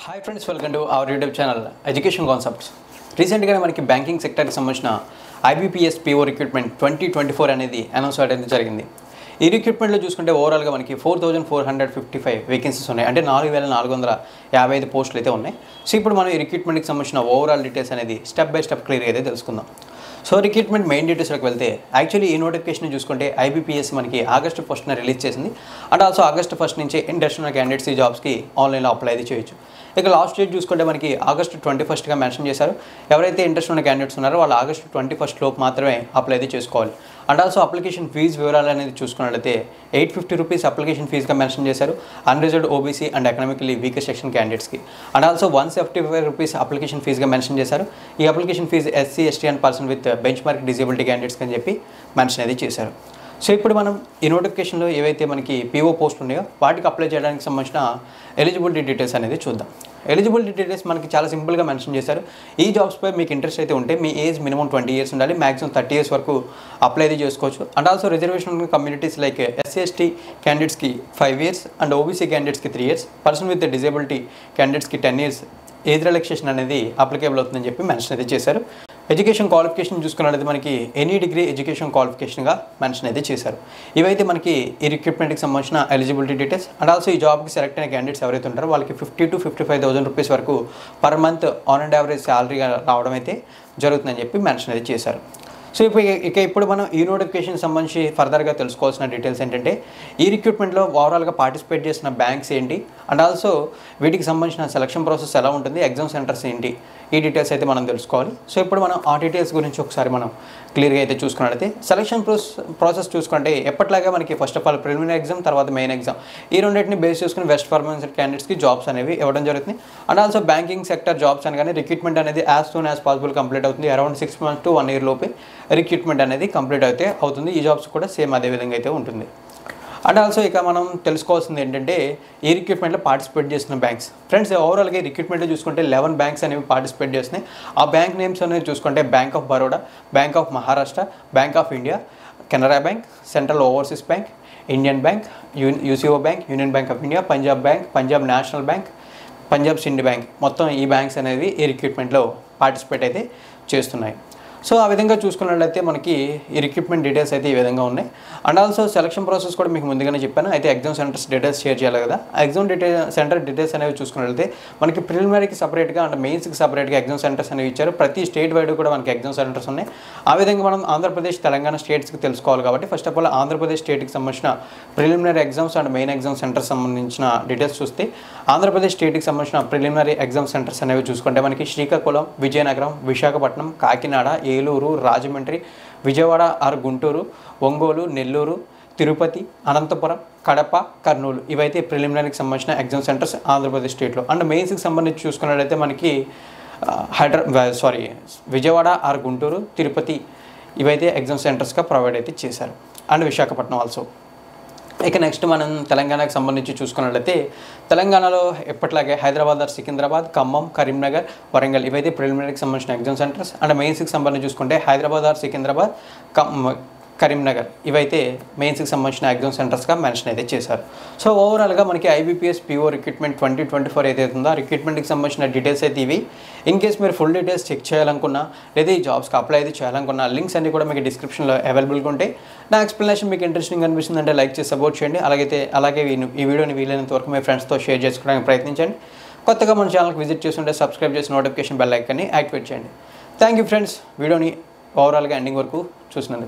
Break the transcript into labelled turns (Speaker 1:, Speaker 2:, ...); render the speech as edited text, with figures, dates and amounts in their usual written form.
Speaker 1: Hi friends, welcome to our YouTube channel education concepts. రీసెంట్గా మనకి banking సెక్టర్కి సంబంధించిన IBPS PO recruitment 2024 అనేది announce అనేది జరిగింది. ఈ రిక్రూట్మెంట్లో చూసుకుంటే ఓవరాల్గా మనకి 4455 వేకెన్సీస్ ఉన్నాయి. అంటే 4455 పోస్టులు అయితే ఉన్నాయి. సో ఇప్పుడు మనం ఈ రిక్రూట్మెంట్కి సంబంధించిన ఓవరాల్ డీటెయిల్స్ అనేది స్టెప్ బై స్టెప్ క్లియర్గా అయితే తెలుసుకుందాం. సో రిక్రూట్మెంట్ మెయిన్ డీటెయిల్స్లోకి వెళ్తే యాక్చువల్లీ ఈ నోటిఫికేషన్ చూసుకుంటే ఐబీపీఎస్ మనకి ఆగస్టు 1న రిలీజ్ చేసింది. అండ్ ఆల్సో ఆగస్టు 1 నుంచి ఇంట్రెస్ట్ ఉన్న క్యాండిడేట్స్ ఈ జాబ్స్కి ఆన్లైన్లో అప్లై అయితే చేయొచ్చు. ఇక లాస్ట్ డేట్ చూసుకుంటే మనకి ఆగస్టు 21గా మెన్షన్ చేశారు. ఎవరైతే ఇంట్రెస్ట్ ఉన్న క్యాండిడేట్స్ ఉన్నారో వాళ్ళు ఆగస్టు 21 లోపు మాత్రమే అప్లై అయితే చేసుకోవాలి. అండ్ ఆల్సో అప్లికేషన్ ఫీజు వివరాలు అనేది చూసుకున్నట్లయితే 850 రూపీస్ అప్లికేషన్ ఫీజుగా మెన్షన్ చేశారు unreserved OBC and economically weaker section క్యాండిడేట్స్కి. అండ్ ఆల్సో 175 రూపీస్ అప్లికేషన్ ఫీజుగా మెన్షన్ చేశారు. ఈ application fee SC ST and person with benchmark disability క్యాండిడేట్స్కి అని చెప్పి మెన్షన్ అయితే చేశారు. సో ఇప్పుడు మనం ఈ నోటిఫికేషన్లో ఏవైతే మనకి పీఓ పోస్ట్ ఉన్నాయో వాటికి అప్లై చేయడానికి సంబంధించిన ఎలిజిబిలిటీ డీటెయిల్స్ అనేది చూద్దాం. ఎలిజిబిలిటీ డీటెయిల్స్ మనకి చాలా సింపుల్గా మెన్షన్ చేశారు. ఈ జాబ్స్పై మీకు ఇంట్రెస్ట్ అయితే ఉంటే మీ ఏజ్ మినిమం 20 ఇయర్స్ ఉండాలి. మ్యాక్సిమం 30 ఇయర్స్ వరకు అప్లై అయితే చేసుకోవచ్చు. And also reservation communities like SC ST క్యాండిడేట్స్కి 5 ఇయర్స్ అండ్ ఓబీసీ క్యాండిడేట్స్కి 3 ఇయర్స్, పర్సన్ విత్ డిజేబిలిటీ క్యాండిడేట్స్కి 10 ఇయర్స్ ఏజ్ రిలాక్సేషన్ అనేది అప్లికేబుల్ అవుతుందని చెప్పి మెన్షన్ అయితే చేశారు. ఎడ్యుకేషన్ క్వాలిఫికేషన్ చూసుకున్నట్లయితే మనకి ఎనీ డిగ్రీ ఎడ్యుకేషన్ క్వాలిఫికేషన్గా మెన్షన్ అయితే చేశారు. ఇవైతే మనకి ఈ రిక్రూట్మెంట్కి సంబంధించిన ఎలిజిబిలిటీ డీటెయిల్స్. అండ్ ఆల్సో ఈ జాబ్కి సెలెక్ట్ అయిన క్యాండిడేట్స్ ఎవరైతే ఉంటారో వాళ్ళకి 50,000 to 55,000 రూపీస్ వరకు per month on and average శాలరీగా రావడం అయితే జరుగుతుందని చెప్పి మెన్షన్ అయితే చేశారు. సో ఇప్పుడు మనం ఈ నోటిఫికేషన్ సంబంధించి ఫర్దర్గా తెలుసుకోవాల్సిన డీటెయిల్స్ ఏంటంటే ఈ రిక్రూట్మెంట్లో ఓవరాల్గా పార్టిసిపేట్ చేసిన బ్యాంక్స్ ఏంటి, అండ్ ఆల్సో వీటికి సంబంధించిన సెలక్షన్ ప్రాసెస్ ఎలా ఉంటుంది, ఎగ్జామ్ సెంటర్స్ ఏంటి, ఈ డీటెయిల్స్ అయితే మనం తెలుసుకోవాలి. సో ఇప్పుడు మనం ఆ డీటెయిల్స్ గురించి ఒకసారి మనం క్లియర్గా అయితే చూసుకున్నట్లయితే సెలక్షన్ ప్రాసెస్ చూసుకుంటే ఎప్పటిలాగా మనకి first of all preliminary exam, తర్వాత మెయిన్ ఎగ్జామ్, ఈ రెండింటిని బేస్ చేసుకుని వెస్ట్ ఫార్మసీ క్యాండిడేట్స్కి జాబ్స్ అనేవి ఇవ్వడం జరుగుతుంది. And also banking sector jobs అనగానే రిక్రూట్మెంట్ అనేది as soon as possible complete అవుతుంది. అరౌండ్ 6 months to 1 year లోపే రిక్రూట్మెంట్ అనేది కంప్లీట్ అయితే అవుతుంది. ఈ జాబ్స్ కూడా సేమ్ అదే విధంగా అయితే ఉంటుంది. అండ్ ఆల్సో ఇక మనం తెలుసుకోవాల్సింది ఏంటంటే ఈ రిక్రూట్మెంట్లో పార్టిసిపేట్ చేసిన బ్యాంక్స్. ఫ్రెండ్స్ ఓవరాల్గా ఈ రిక్రూట్మెంట్లో చూసుకుంటే 11 బ్యాంక్స్ అనేవి పార్టిసిపేట్ చేస్తున్నాయి. ఆ బ్యాంక్ నేమ్స్ అనేవి చూసుకుంటే bank of Baroda, bank of Maharashtra, bank of India, Canara bank, central overseas bank, Indian bank, UCO bank, union bank of India, Punjab bank, Punjab national bank, Punjab sinned bank, మొత్తం ఈ బ్యాంక్స్ అనేవి ఈ రిక్రూట్మెంట్లో పార్టిసిపేట్ అయితే చేస్తున్నాయి. సో ఆ విధంగా చూసుకున్నట్లయితే మనకి ఈ రిక్రూట్మెంట్ డీటెయిల్స్ అయితే ఈ విధంగా ఉన్నాయి. అండ్ ఆల్సో సెలక్షన్ ప్రాసెస్ కూడా మీకు ముందుగానే చెప్పాను. అయితే ఎగ్జామ్ సెంటర్స్ డీటెయిల్స్ షేర్ చేయాలి కదా. ఆ ఎగ్జామ్ సెంటర్ డీటెయిల్స్ అనేవి చూసుకున్నట్లయితే మనకి ప్రిలిమినరీకి సపరేట్గా అండ్ మెయిన్స్కి సపరేట్గా ఎగ్జామ్ సెంటర్స్ అనేవి ఇచ్చారు. ప్రతి స్టేట్ వైడ్ కూడా మనకి ఎగ్జామ్ సెంటర్స్ ఉన్నాయి. ఆ విధంగా మనం ఆంధ్రప్రదేశ్, తెలంగాణ స్టేట్స్కి తెలుసుకోవాలి కాబట్టి ఫస్ట్ ఆఫ్ ఆల్ ఆంధ్రప్రదేశ్ స్టేట్కి సంబంధించిన preliminary exams and main exam centres సంబంధించిన డీటెయిల్స్ చూస్తే ఆంధ్రప్రదేశ్ స్టేట్కి సంబంధించిన ప్రిలిమినరీ ఎగ్జామ్ సెంటర్స్ అనేవి చూసుకుంటే మనకి శ్రీకాకుళం, విజయనగరం, విశాఖపట్నం, కాకినాడ, ఏలూరు, రాజమండ్రి, విజయవాడ ఆర్ గుంటూరు, ఒంగోలు, నెల్లూరు, తిరుపతి, అనంతపురం, కడప, కర్నూలు ఇవైతే ప్రిలిమినరీకి సంబంధించిన ఎగ్జామ్ సెంటర్స్ ఆంధ్రప్రదేశ్ స్టేట్లో. అండ్ మెయిన్స్కి సంబంధించి చూసుకున్నట్లయితే మనకి విజయవాడ ఆర్ గుంటూరు, తిరుపతి ఇవైతే ఎగ్జామ్ సెంటర్స్గా ప్రొవైడ్ అయితే చేశారు. And Visakhapatnam also. ఇక నెక్స్ట్ మనం తెలంగాణకు సంబంధించి చూసుకున్నట్లయితే తెలంగాణలో ఎప్పట్లాగే హైదరాబాద్ ఆర్ సికింద్రాబాద్, ఖమ్మం, కరీంనగర్, వరంగల్ ఇవైతే ప్రిలిమినరీకి సంబంధించిన ఎగ్జామ్ సెంటర్స్. అండ్ మెయిన్స్కి సంబంధించి చూసుకుంటే హైదరాబాద్ ఆర్ సికింద్రాబాద్, కరీంనగర్ ఇవైతే మెయిన్స్కి సంబంధించిన ఎగ్జామ్ సెంటర్స్గా మెన్షన్ అయితే చేశారు. సో ఓవరాల్గా మనకి ఐబీపీఎస్ పీఓ రిక్రూట్మెంట్ 2024 ఏదైతే ఉందో ఆ రిక్రూట్మెంట్కి సంబంధించిన డీటెయిల్స్ అయితే ఇవి. ఇన్ కేస్ మీరు ఫుల్ డీటెయిల్స్ చెక్ చేయాలనుకున్నా లేదా ఈ జాబ్స్కి అప్లై అయితే చేయాలనుకున్నా లింక్స్ అన్ని కూడా మీకు డిస్క్రిప్షన్లో అవైలబుల్గా ఉంటాయి. నా ఎక్స్ప్లెనేషన్ మీకు ఇంట్రెస్టింగ్ అనిపిస్తుంది అంటే లైక్ చేసి సపోర్ట్ చేయండి. అలాగే ఈ వీడియోని వీలైనంత వరకు మీ ఫ్రెండ్స్తో షేర్ చేసుకోవడానికి ప్రయత్నించండి. కొత్తగా మన ఛానల్కి విజిట్ చేస్తుంటే సబ్స్క్రైబ్ చేసి నోటిఫికేషన్ బెల్ ఐకాన్ని యాక్టివేట్ చేయండి. థ్యాంక్ యూ ఫ్రెండ్స్, వీడియోని ఓవరాల్గా ఎండింగ్ వరకు చూసినందుకు.